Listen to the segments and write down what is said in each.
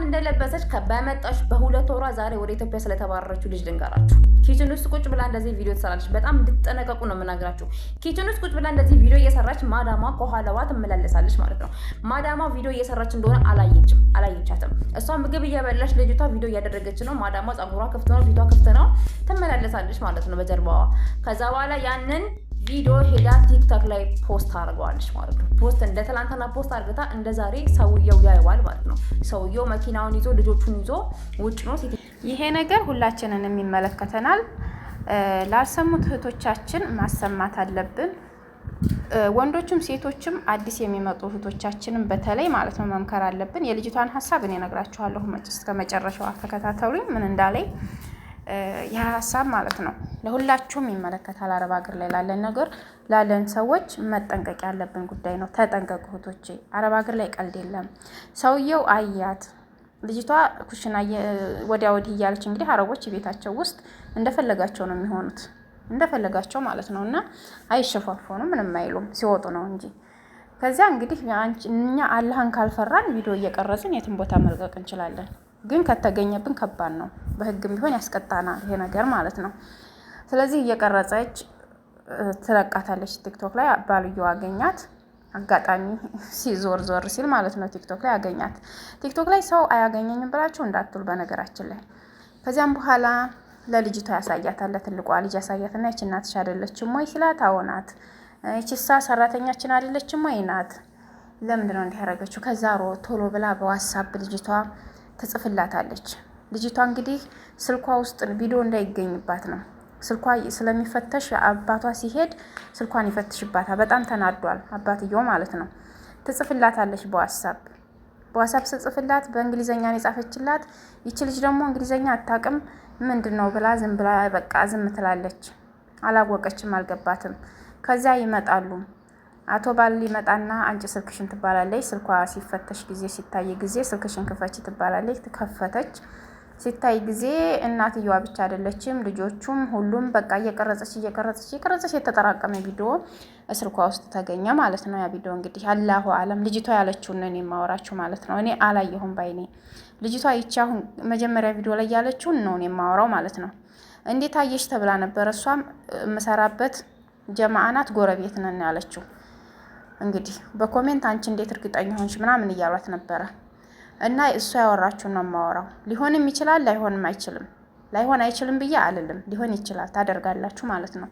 እንደለበሰች በመጣች በሁለት ወሯ ዛሬ ወደ ኢትዮጵያ ስለተባረረችው ልጅ ልንገራችሁ። ኪችን ውስጥ ቁጭ ብላ እንደዚህ ቪዲዮ ትሰራለች። በጣም እንድትጠነቀቁ ነው የምናግራችሁ። ኪችን ውስጥ ቁጭ ብላ እንደዚህ ቪዲዮ እየሰራች ማዳሟ ከኋላዋ ትመላለሳለች ማለት ነው። ማዳሟ ቪዲዮ እየሰራች እንደሆነ አላየቻትም። እሷ ምግብ እየበላች ልጅቷ ቪዲዮ እያደረገች ነው። ማዳሟ ጸጉሯ ክፍት ነው፣ ፊቷ ክፍት ነው፣ ትመላለሳለች ማለት ነው በጀርባዋ። ከዛ በኋላ ያንን ቪዲዮ ሄዳ ቲክቶክ ላይ ፖስት አድርገዋለች ማለት ነው። ፖስት እንደ ትላንትና ፖስት አድርገታ እንደ ዛሬ ሰውየው ያየዋል ማለት ነው። ሰውየው መኪናውን ይዞ ልጆቹን ይዞ ውጭ ነው። ይሄ ነገር ሁላችንን የሚመለከተናል። ላልሰሙት እህቶቻችን ማሰማት አለብን። ወንዶችም ሴቶችም አዲስ የሚመጡ እህቶቻችንን በተለይ ማለት ነው መምከር አለብን። የልጅቷን ሀሳብ እኔ እነግራችኋለሁ። እስከ መጨረሻው ተከታተሉኝ ምን እንዳለኝ የሀሳብ ማለት ነው። ለሁላችሁም ይመለከታል። አረብ ሀገር ላይ ላለን ነገር ላለን ሰዎች መጠንቀቅ ያለብን ጉዳይ ነው። ተጠንቀቁ እህቶቼ። አረብ ሀገር ላይ ቀልድ የለም። ሰውየው አያት ልጅቷ ኩሽና ወዲያ ወዲህ እያለች እንግዲህ አረቦች ቤታቸው ውስጥ እንደፈለጋቸው ነው የሚሆኑት፣ እንደፈለጋቸው ማለት ነው። እና አይሸፋፈኑም፣ ምንም አይሉም፣ ሲወጡ ነው እንጂ። ከዚያ እንግዲህ እኛ አላህን ካልፈራን ቪዲዮ እየቀረጽን የትም ቦታ መልቀቅ እንችላለን። ግን ከተገኘብን ከባድ ነው። በህግም ቢሆን ያስቀጣናል ይሄ ነገር ማለት ነው። ስለዚህ እየቀረጸች ትለቃታለች ቲክቶክ ላይ። ባልየው አገኛት አጋጣሚ ሲዞር ሲል ማለት ነው። ቲክቶክ ላይ አገኛት። ቲክቶክ ላይ ሰው አያገኘኝም ብላችሁ እንዳትሉ በነገራችን ላይ። ከዚያም በኋላ ለልጅቷ ያሳያታል፣ ለትልቋ ልጅ ያሳያትና ይቺ እናትሽ አይደለችም ወይ ሲላት፣ አዎ ናት። ይቺሳ ሰራተኛችን አይደለችም ወይ ናት። ለምንድን ነው እንዲህ ያደረገችው? ከዛ ቶሎ ብላ በዋትስአፕ ልጅቷ ትጽፍላታለች። ልጅቷ እንግዲህ ስልኳ ውስጥ ቪዲዮ እንዳይገኝባት ነው። ስልኳ ስለሚፈተሽ አባቷ ሲሄድ ስልኳን ይፈትሽባታል። በጣም ተናዷል አባትየው ማለት ነው። ትጽፍላታለች በዋትስአፕ ስጽፍላት በእንግሊዘኛ ነው የጻፈችላት። ይቺ ልጅ ደግሞ እንግሊዘኛ አታውቅም። ምንድነው ብላ ዝም ትላለች። አላወቀችም፣ አልገባትም። ከዛ ይመጣሉ። አቶ ባል ይመጣና አንቺ ስልክሽን ትባላለች። ስልኳ ሲፈተሽ ጊዜ ሲታይ ጊዜ ስልክሽን ክፈች ትባላለች። ትከፈተች። ሲታይ ጊዜ እናትየዋ ብቻ አይደለችም ልጆቹም ሁሉም በቃ እየቀረጸች የተጠራቀመ ቪዲዮ ስልኳ ውስጥ ተገኘ ማለት ነው። ያ ቪዲዮ እንግዲህ አላሁ አለም ልጅቷ ያለችውን ነው የማወራችሁ ማለት ነው። እኔ አላየሁም ባይኔ። ልጅቷ ይቺ አሁን መጀመሪያ ቪዲዮ ላይ ያለችውን ነው የማወራው ማለት ነው። እንዴት አየሽ ተብላ ነበር። እሷም የምሰራበት ጀማዓ ናት፣ ጎረቤት ነን ያለችው። እንግዲህ በኮሜንት አንቺ እንዴት እርግጠኛ ሆንሽ ምናምን እያሏት ነበረ። እና እሷ ያወራችሁን ነው የማወራው። ሊሆንም ይችላል ላይሆንም አይችልም። ላይሆን አይችልም ብዬ አልልም፣ ሊሆን ይችላል፣ ታደርጋላችሁ ማለት ነው።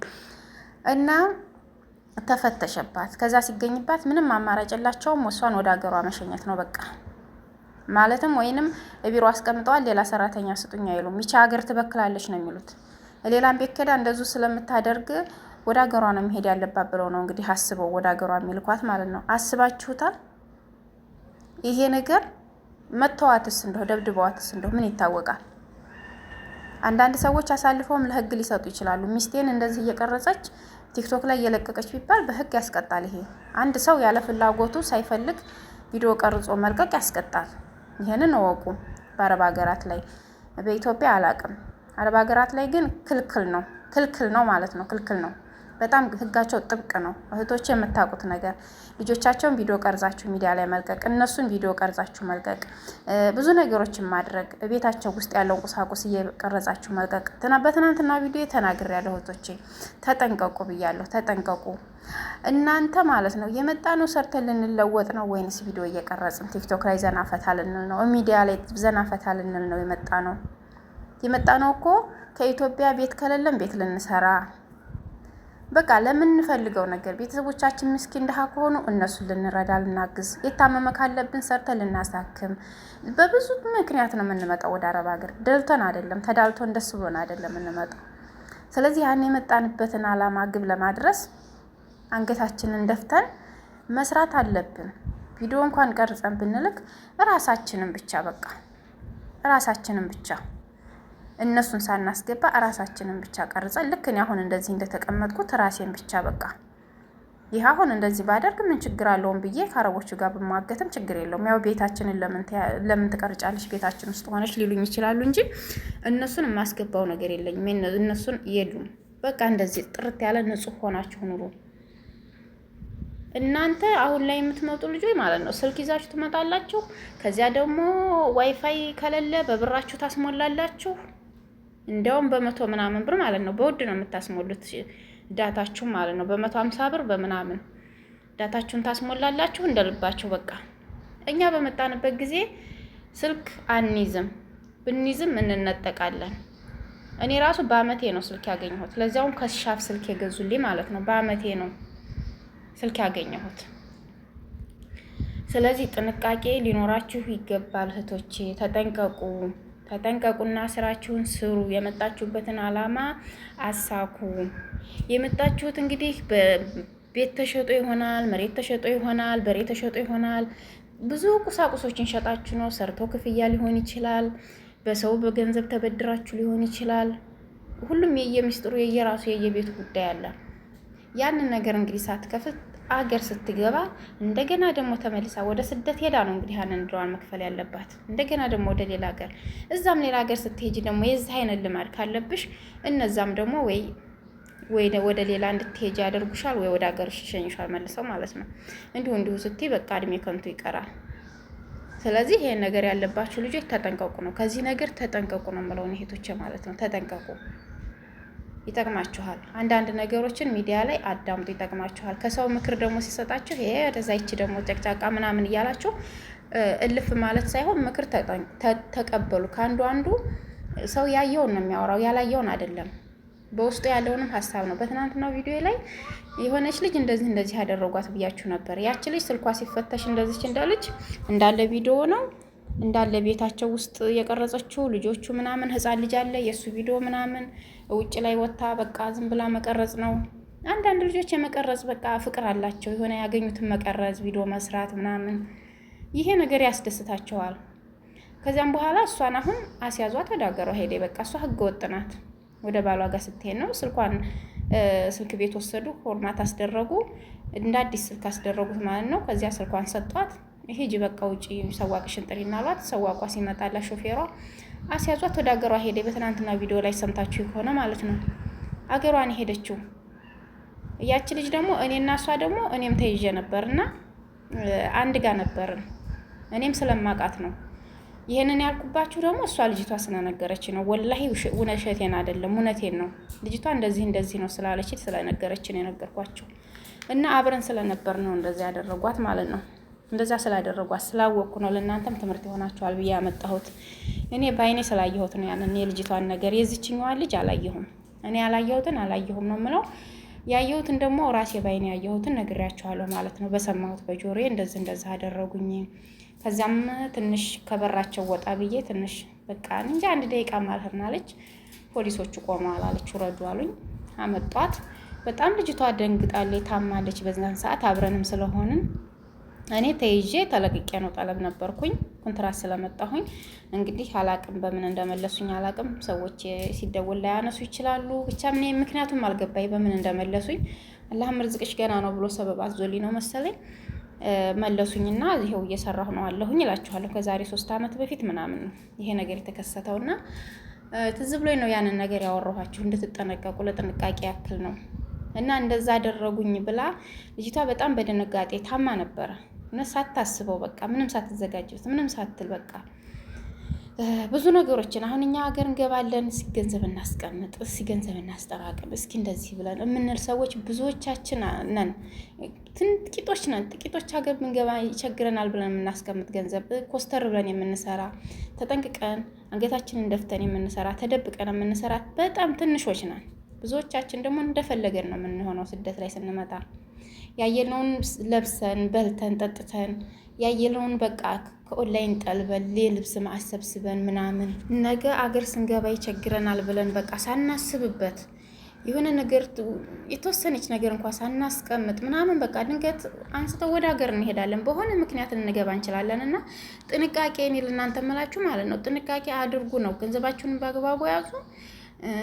እና ተፈተሸባት። ከዛ ሲገኝባት ምንም አማራጭ የላቸውም። እሷን ወደ ሀገሯ መሸኘት ነው በቃ። ማለትም ወይንም ቢሮ አስቀምጠዋል፣ ሌላ ሰራተኛ ስጡኝ አይሉም። ይቺ ሀገር ትበክላለች ነው የሚሉት። ሌላም ቤት ከዳ እንደዙ ስለምታደርግ ወደ ሀገሯ ነው መሄድ ያለባት ብለው ነው እንግዲህ አስበው ወደ ሀገሯ የሚልኳት ማለት ነው። አስባችሁታል? ይሄ ነገር መተዋትስ እንደው ደብድበዋትስ እንደው ምን ይታወቃል? አንዳንድ ሰዎች አሳልፈውም ለህግ ሊሰጡ ይችላሉ። ሚስቴን እንደዚህ እየቀረጸች ቲክቶክ ላይ እየለቀቀች ቢባል በህግ ያስቀጣል። ይሄ አንድ ሰው ያለ ፍላጎቱ ሳይፈልግ ቪዲዮ ቀርጾ መልቀቅ ያስቀጣል። ይሄንን እወቁ። በአረብ ሀገራት ላይ በኢትዮጵያ አላቅም። አረብ ሀገራት ላይ ግን ክልክል ነው ማለት ነው። ክልክል ነው። በጣም ህጋቸው ጥብቅ ነው። እህቶች የምታውቁት ነገር ልጆቻቸውን ቪዲዮ ቀርጻችሁ ሚዲያ ላይ መልቀቅ፣ እነሱን ቪዲዮ ቀርጻችሁ መልቀቅ፣ ብዙ ነገሮችን ማድረግ፣ ቤታቸው ውስጥ ያለውን ቁሳቁስ እየቀረጻችሁ መልቀቅ። በትናንትና ቪዲዮ ተናግሬያለሁ። እህቶቼ ተጠንቀቁ ብያለሁ። ተጠንቀቁ እናንተ ማለት ነው። የመጣ ነው ሰርተን ልንለወጥ ነው ወይንስ ቪዲዮ እየቀረጽን ቲክቶክ ላይ ዘና ፈታ ልንል ነው? ሚዲያ ላይ ዘና ፈታ ልንል ነው የመጣ ነው እኮ ከኢትዮጵያ ቤት ከሌለን ቤት ልንሰራ በቃ ለምንፈልገው ነገር ቤተሰቦቻችን ምስኪን ድሃ ከሆኑ እነሱን ልንረዳ ልናግዝ፣ የታመመ ካለብን ሰርተን ልናሳክም። በብዙ ምክንያት ነው የምንመጣው ወደ አረብ ሀገር። ደልቶን አይደለም፣ ተዳልቶን ደስ ብሎን አይደለም የምንመጣው። ስለዚህ ያን የመጣንበትን አላማ ግብ ለማድረስ አንገታችንን ደፍተን መስራት አለብን። ቪዲዮ እንኳን ቀርጸን ብንልክ ራሳችንን ብቻ እነሱን ሳናስገባ ራሳችንን ብቻ ቀርጸን ልክ እኔ አሁን እንደዚህ እንደተቀመጥኩት ራሴን ብቻ በቃ ይህ አሁን እንደዚህ ባደርግ ምን ችግር አለውን ብዬ ከአረቦቹ ጋር በማገትም ችግር የለውም። ያው ቤታችንን ለምን ትቀርጫለሽ ቤታችን ውስጥ ሆነሽ ሊሉኝ ይችላሉ እንጂ እነሱን የማስገባው ነገር የለኝም። እነሱን የሉም። በቃ እንደዚህ ጥርት ያለ ንጹህ ሆናችሁ ኑሩ። እናንተ አሁን ላይ የምትመጡ ልጆች ማለት ነው ስልክ ይዛችሁ ትመጣላችሁ። ከዚያ ደግሞ ዋይፋይ ከሌለ በብራችሁ ታስሞላላችሁ። እንዲያውም በመቶ ምናምን ብር ማለት ነው በውድ ነው የምታስሞሉት ዳታችሁ ማለት ነው። በ150 ብር በምናምን ዳታችሁን ታስሞላላችሁ እንደልባችሁ በቃ። እኛ በመጣንበት ጊዜ ስልክ አንይዝም፣ ብንይዝም እንነጠቃለን። እኔ ራሱ በአመቴ ነው ስልክ ያገኘሁት። ለዚያውም ከሻፍ ስልክ የገዙልኝ ማለት ነው። በአመቴ ነው ስልክ ያገኘሁት። ስለዚህ ጥንቃቄ ሊኖራችሁ ይገባል እህቶቼ። ተጠንቀቁና ስራችሁን ስሩ። የመጣችሁበትን አላማ አሳኩ። የመጣችሁት እንግዲህ ቤት ተሸጦ ይሆናል፣ መሬት ተሸጦ ይሆናል፣ በሬ ተሸጦ ይሆናል። ብዙ ቁሳቁሶችን ሸጣችሁ ነው። ሰርቶ ክፍያ ሊሆን ይችላል። በሰው በገንዘብ ተበድራችሁ ሊሆን ይችላል። ሁሉም የየሚስጥሩ የየራሱ የየቤቱ ጉዳይ አለ። ያንን ነገር እንግዲህ ሳትከፍት አገር ስትገባ እንደገና ደግሞ ተመልሳ ወደ ስደት ሄዳ ነው እንግዲህ ያንን ድሯን መክፈል ያለባት። እንደገና ደግሞ ወደ ሌላ ሀገር፣ እዛም ሌላ ሀገር ስትሄጂ ደግሞ የዚህ አይነት ልማድ ካለብሽ እነዛም ደግሞ ወይ ወደ ሌላ እንድትሄጂ ያደርጉሻል፣ ወይ ወደ ሀገርሽ ይሸኙሻል መልሰው ማለት ነው። እንዲሁ ስትይ በቃ እድሜ ከንቱ ይቀራል። ስለዚህ ይሄን ነገር ያለባችሁ ልጆች ተጠንቀቁ ነው። ከዚህ ነገር ተጠንቀቁ ነው የምለው እህቶቼ ማለት ነው። ተጠንቀቁ፣ ይጠቅማችኋል። አንዳንድ ነገሮችን ሚዲያ ላይ አዳምጡ፣ ይጠቅማችኋል። ከሰው ምክር ደግሞ ሲሰጣችሁ ይሄ ወደዛ ይቺ ደግሞ ጨቅጫቃ ምናምን እያላችሁ እልፍ ማለት ሳይሆን ምክር ተቀበሉ። ከአንዱ ሰው ያየውን ነው የሚያወራው፣ ያላየውን አይደለም። በውስጡ ያለውንም ሀሳብ ነው። በትናንትናው ቪዲዮ ላይ የሆነች ልጅ እንደዚህ ያደረጓት ብያችሁ ነበር። ያቺ ልጅ ስልኳ ሲፈተሽ እንደልጅ እንዳለ ቪዲዮ ነው እንዳለ ቤታቸው ውስጥ የቀረጸችው ልጆቹ ምናምን ህፃን ልጅ አለ የሱ ቪዲዮ ምናምን ውጭ ላይ ወጣ በቃ ዝም ብላ መቀረጽ ነው። አንዳንድ ልጆች የመቀረጽ በቃ ፍቅር አላቸው። የሆነ ያገኙትን መቀረጽ ቪዲዮ መስራት ምናምን ይሄ ነገር ያስደስታቸዋል። ከዚያም በኋላ እሷን አሁን አስያዟት ወደ ሀገሯ ሄደ። በቃ እሷ ህገ ወጥ ናት። ወደ ባሏ ጋር ስትሄድ ነው ስልክ ቤት ወሰዱ፣ ፎርማት አስደረጉ፣ እንደ አዲስ ስልክ አስደረጉት ማለት ነው። ከዚያ ስልኳን ሰጧት። ሂጂ በቃ ውጪ ሰዋቅሽን ጥሪና አሏት። ሰዋቋ ሲመጣላ ሾፌሯ አስያዟት ወደ ሀገሯ ሄደ። በትናንትና ቪዲዮ ላይ ሰምታችሁ ከሆነ ማለት ነው አገሯን ሄደችው። ያቺ ልጅ ደግሞ እኔና እሷ ደግሞ እኔም ተይዤ ነበርና አንድ ጋር ነበርን። እኔም ስለማቃት ነው ይሄንን ያልኩባችሁ። ደግሞ እሷ ልጅቷ ስለነገረች ነው። ወላሂ ውሸቴን አይደለም እውነቴን ነው። ልጅቷ እንደዚህ ነው ስላለች ስለነገረችን የነገርኳችሁ እና አብረን ስለነበር ነው እንደዛ ያደረጓት ማለት ነው። እንደዛ ስላደረጓት ስላወቅኩ ነው ለእናንተም ትምህርት ይሆናችኋል ብዬ ያመጣሁት። እኔ በአይኔ ስላየሁት ነው ያንን የልጅቷን ነገር። የዚችኛዋን ልጅ አላየሁም። እኔ አላየሁም ነው የምለው። ያየሁትን ደግሞ ራሴ በአይኔ ያየሁትን ነግሬያችኋለሁ ማለት ነው። በሰማሁት በጆሮዬ እንደዚህ አደረጉኝ። ከዛም ትንሽ ከበራቸው ወጣ ብዬ ትንሽ በቃ እንጂ 1 ደቂቃ ማለት ናለች። ፖሊሶቹ ቆመዋል አለች። ውረዱ አሉኝ። አመጧት። በጣም ልጅቷ ደንግጣለች፣ ታማለች። በዛን ሰዓት አብረንም ስለሆንን እኔ ተይዤ ተለቅቄ ነው ጠለብ ነበርኩኝ ኮንትራት ስለመጣሁኝ። እንግዲህ አላቅም በምን እንደመለሱኝ አላቅም። ሰዎች ሲደውል ላይ ያነሱ ይችላሉ። ብቻ ምን ምክንያቱም አልገባኝ በምን እንደመለሱኝ። አላህም ርዝቅሽ ገና ነው ብሎ ሰበብ አዞልኝ ነው መሰለኝ መለሱኝና ይሄው እየሰራሁ ነው አለሁኝ እላችኋለሁ። ከዛሬ 3 አመት በፊት ምናምን ነው ይሄ ነገር የተከሰተውና ትዝ ብሎኝ ነው ያንን ነገር ያወራኋችሁ እንድትጠነቀቁ ለጥንቃቄ ያክል ነው። እና እንደዛ አደረጉኝ ብላ ልጅቷ በጣም በድንጋጤ ታማ ነበረ። እና ሳታስበው በቃ ምንም ሳትዘጋጅበት ምንም ሳትል በቃ ብዙ ነገሮችን አሁን እኛ ሀገር እንገባለን፣ እስኪ ገንዘብ እናስቀምጥ፣ እስኪ ገንዘብ እናስጠራቅም፣ እስኪ እንደዚህ ብለን የምንል ሰዎች ብዙዎቻችን ነን። ጥቂቶች ነን። ጥቂቶች ሀገር ብንገባ ይቸግረናል ብለን የምናስቀምጥ ገንዘብ ኮስተር ብለን የምንሰራ ተጠንቅቀን አንገታችንን ደፍተን የምንሰራ ተደብቀን የምንሰራ በጣም ትንሾች ነን። ብዙዎቻችን ደግሞ እንደፈለገን ነው የምንሆነው ስደት ላይ ስንመጣ። ያየነውን ለብሰን በልተን ጠጥተን ያየነውን በቃ ከኦንላይን ጠልበን ልብስ ማሰብስበን ምናምን ነገ አገር ስንገባ ይቸግረናል ብለን በቃ ሳናስብበት የሆነ ነገር የተወሰነች ነገር እንኳን ሳናስቀምጥ ምናምን በቃ ድንገት አንስተው ወደ ሀገር እንሄዳለን። በሆነ ምክንያት እንገባ እንችላለን። እና ጥንቃቄ እኔ ለእናንተ መላችሁ ማለት ነው። ጥንቃቄ አድርጉ ነው። ገንዘባችሁን በአግባቡ ያዙ።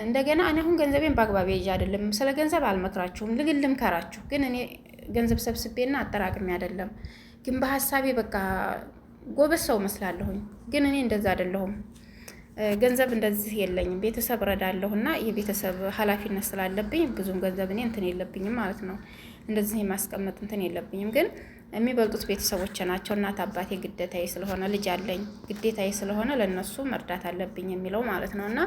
እንደገና እኔ አሁን ገንዘቤን በአግባቡ ይዤ አይደለም፣ ስለ ገንዘብ አልመክራችሁም። ልምከራችሁ ግን እኔ ገንዘብ ሰብስቤና አጠራቅሜ አይደለም፣ ግን በሀሳቤ በቃ ጎበዝ ሰው መስላለሁኝ። ግን እኔ እንደዛ አይደለሁም። ገንዘብ እንደዚህ የለኝም። ቤተሰብ እረዳለሁና የቤተሰብ ኃላፊነት ስላለብኝ ብዙም ገንዘብ እኔ እንትን የለብኝም ማለት ነው። እንደዚህ የማስቀመጥ እንትን የለብኝም። ግን የሚበልጡት ቤተሰቦች ናቸው። እናት አባቴ ግዴታዬ ስለሆነ ልጅ አለኝ ግዴታዬ ስለሆነ ለነሱ መርዳት አለብኝ የሚለው ማለት ነውና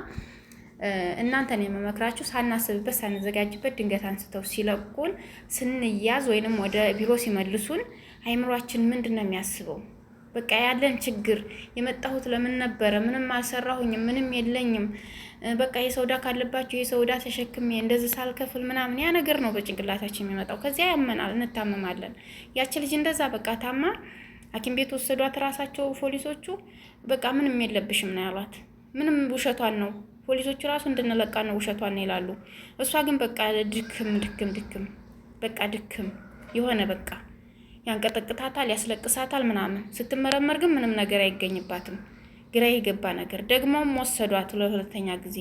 እናንተን የምመክራችሁ ሳናስብበት ሳንዘጋጅበት ድንገት አንስተው ሲለቁን ስንያዝ ወይንም ወደ ቢሮ ሲመልሱን አይምሯችን ምንድነው የሚያስበው? በቃ ያለን ችግር የመጣሁት ለምን ነበረ? ምንም አልሰራሁኝም፣ ምንም የለኝም። በቃ የሰውዳ ካለባችሁ የሰውዳ ተሸክሜ እንደዚህ ሳልከፍል ምናምን ያ ነገር ነው በጭንቅላታችን የሚመጣው። ከዚያ ያመናል፣ እንታመማለን። ያቺ ልጅ እንደዛ በቃ ታማ ሐኪም ቤት ወሰዷት ራሳቸው ፖሊሶቹ። በቃ ምንም የለብሽም ነው ያሏት። ምንም ውሸቷን ነው ፖሊሶቹ ራሱ እንድንለቃ ነው ውሸቷን ነው ይላሉ። እሷ ግን በቃ ድክም በቃ ድክም የሆነ በቃ ያንቀጠቅታታል፣ ያስለቅሳታል ምናምን። ስትመረመር ግን ምንም ነገር አይገኝባትም። ግራ የገባ ነገር። ደግሞም ወሰዷት ለሁለተኛ ጊዜ።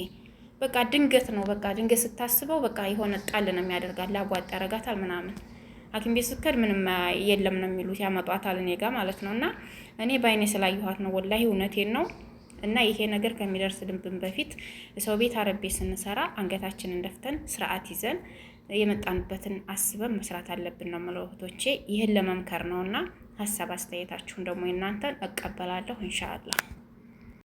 በቃ ድንገት ነው በቃ ድንገት ስታስበው በቃ የሆነ ጣል ነው የሚያደርጋት፣ ላቧጥ ያረጋታል ምናምን። ሐኪም ቤት ስትከድ ምንም የለም ነው የሚሉት፣ ያመጧታል እኔ ጋር ማለት ነውና እኔ በአይኔ ስላየኋት ነው ወላሂ እውነቴን ነው። እና ይሄ ነገር ከሚደርስ ልብን በፊት ሰው ቤት አረቤ ስንሰራ አንገታችንን ደፍተን ስርዓት ይዘን የመጣንበትን አስበን መስራት አለብን ነው የምለው እህቶቼ። ይህን ለመምከር ነውና ሀሳብ አስተያየታችሁን ደግሞ እናንተን እቀበላለሁ ኢንሻአላህ።